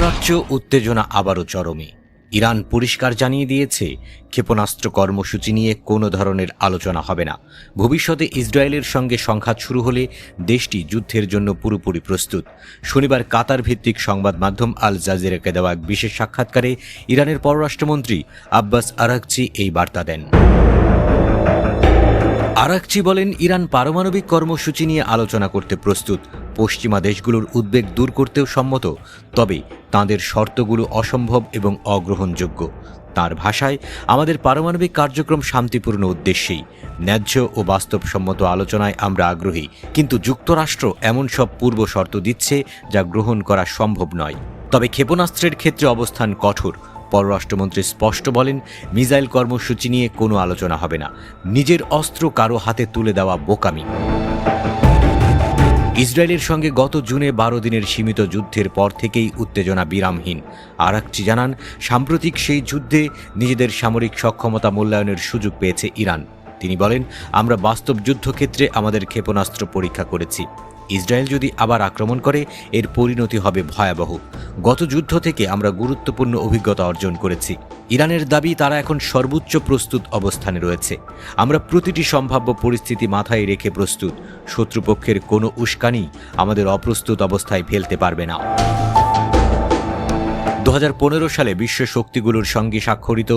মধ্যপ্রাচ্য উত্তেজনা আবারও চরমে। ইরান পরিষ্কার জানিয়ে দিয়েছে, ক্ষেপণাস্ত্র কর্মসূচি নিয়ে কোনো ধরনের আলোচনা হবে না। ভবিষ্যতে ইসরায়েলের সঙ্গে সংঘাত শুরু হলে দেশটি যুদ্ধের জন্য পুরোপুরি প্রস্তুত। শনিবার কাতার ভিত্তিক সংবাদ মাধ্যম আল জাজিরাকে দেওয়া এক বিশেষ সাক্ষাৎকারে ইরানের পররাষ্ট্রমন্ত্রী আব্বাস আরাগচি এই বার্তা দেন। আরাগচি বলেন, ইরান পারমাণবিক কর্মসূচি নিয়ে আলোচনা করতে প্রস্তুত, পশ্চিমা দেশগুলোর উদ্বেগ দূর করতেও সম্মত, তবে তাঁদের শর্তগুলো অসম্ভব এবং অগ্রহণযোগ্য। তার ভাষায়, আমাদের পারমাণবিক কার্যক্রম শান্তিপূর্ণ উদ্দেশ্যেই, ন্যায্য ও বাস্তবসম্মত আলোচনায় আমরা আগ্রহী, কিন্তু যুক্তরাষ্ট্র এমন সব পূর্ব শর্ত দিচ্ছে যা গ্রহণ করা সম্ভব নয়। তবে ক্ষেপণাস্ত্রের ক্ষেত্রে অবস্থান কঠোর। পররাষ্ট্রমন্ত্রী স্পষ্ট বলেন, মিসাইল কর্মসূচি নিয়ে কোনো আলোচনা হবে না। নিজের অস্ত্র কারো হাতে তুলে দেওয়া বোকামি। ইসরায়েলের সঙ্গে গত জুনে 12 দিনের সীমিত যুদ্ধের পর থেকেই উত্তেজনা বিরামহীন। আরাগচি জানান, সাম্প্রতিক সেই যুদ্ধে নিজেদের সামরিক সক্ষমতা মূল্যায়নের সুযোগ পেয়েছে ইরান। তিনি বলেন, আমরা বাস্তব যুদ্ধক্ষেত্রে আমাদের ক্ষেপণাস্ত্র পরীক্ষা করেছি। ইসরায়েল যদি আবার আক্রমণ করে, এর পরিণতি হবে ভয়াবহ। গত যুদ্ধ থেকে আমরা গুরুত্বপূর্ণ অভিজ্ঞতা অর্জন করেছি। ইরানের দাবি, তারা এখন সর্বোচ্চ প্রস্তুত অবস্থানে রয়েছে। আমরা প্রতিটি সম্ভাব্য পরিস্থিতি মাথায় রেখে প্রস্তুত। শত্রুপক্ষের কোনো উস্কানি আমাদের অপ্রস্তুত অবস্থায় ফেলতে পারবে না। 2015 সালে বিশ্ব শক্তিগুলোর সঙ্গে স্বাক্ষরিত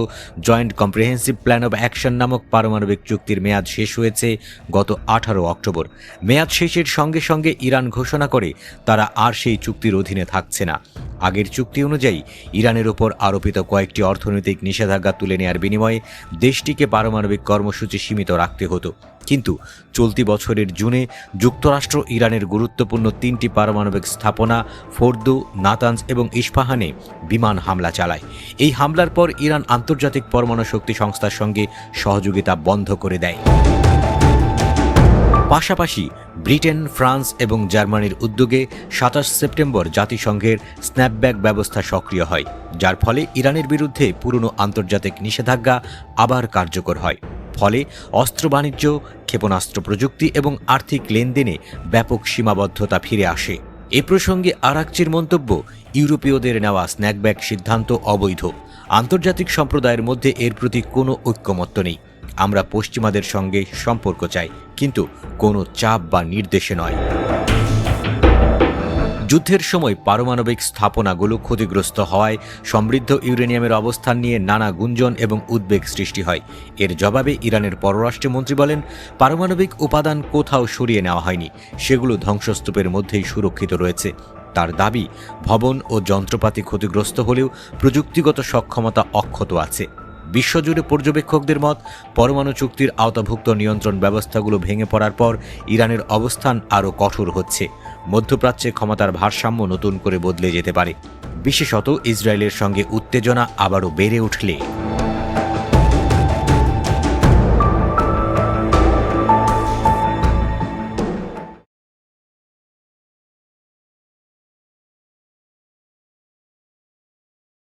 joint comprehensive plan of action নামক পারমাণবিক চুক্তির মেয়াদ শেষ হয়েছে গত 18 অক্টোবর। মেয়াদ শেষের সঙ্গে সঙ্গে ইরান ঘোষণা করে তারা আর সেই চুক্তির অধীনে থাকছে না। আগের চুক্তি অনুযায়ী ইরানের ওপর আরোপিত কয়েকটি অর্থনৈতিক নিষেধাজ্ঞা তুলে নেয়ার বিনিময়ে দেশটিকে পারমাণবিক কর্মসূচি সীমিত রাখতে হতো। কিন্তু চলতি বছরের জুনে যুক্তরাষ্ট্র ইরানের গুরুত্বপূর্ণ 3টি পারমাণবিক স্থাপনা ফোর্দো, নাতানজ এবং ইস্পাহানে বিমান হামলা চালায়। এই হামলার পর ইরান আন্তর্জাতিক পরমাণু শক্তি সংস্থার সঙ্গে সহযোগিতা বন্ধ করে দেয়। পাশাপাশি ব্রিটেন, ফ্রান্স এবং জার্মানির উদ্যোগে 27 সেপ্টেম্বর জাতিসংঘের স্ন্যাপব্যাক ব্যবস্থা সক্রিয় হয়, যার ফলে ইরানের বিরুদ্ধে পুরনো আন্তর্জাতিক নিষেধাজ্ঞা আবার কার্যকর হয়। ফলে অস্ত্র বাণিজ্য, ক্ষেপণাস্ত্র প্রযুক্তি এবং আর্থিক লেনদেনে ব্যাপক সীমাবদ্ধতা ফিরে আসে। এ প্রসঙ্গে আরাগচির মন্তব্য, ইউরোপীয়দের নেওয়া স্ন্যাপব্যাক সিদ্ধান্ত অবৈধ। আন্তর্জাতিক সম্প্রদায়ের মধ্যে এর প্রতি কোনো ঐক্যমত্য নেই। আমরা পশ্চিমাদের সঙ্গে সম্পর্ক চাই, কিন্তু কোনো চাপ বা নির্দেশে নয়। যুদ্ধের সময় পারমাণবিক স্থাপনাগুলো ক্ষতিগ্রস্ত হওয়ায় সমৃদ্ধ ইউরেনিয়ামের অবস্থান নিয়ে নানা গুঞ্জন এবং উদ্বেগ সৃষ্টি হয়। এর জবাবে ইরানের পররাষ্ট্রমন্ত্রী বলেন, পারমাণবিক উপাদান কোথাও সরিয়ে নেওয়া হয়নি, সেগুলো ধ্বংসস্তূপের মধ্যেই সুরক্ষিত রয়েছে। তার দাবি, ভবন ও যন্ত্রপাতি ক্ষতিগ্রস্ত হলেও প্রযুক্তিগত সক্ষমতা অক্ষত আছে। বিশ্বজুড়ে পর্যবেক্ষকদের মত, পরমাণু চুক্তির আওতাভুক্ত নিয়ন্ত্রণ ব্যবস্থাগুলো ভেঙে পড়ার পর ইরানের অবস্থান আরও কঠোর হচ্ছে। মধ্যপ্রাচ্যে ক্ষমতার ভারসাম্য নতুন করে বদলে যেতে পারে, বিশেষত ইসরায়েলের সঙ্গে উত্তেজনা আবারও বেড়ে উঠলে।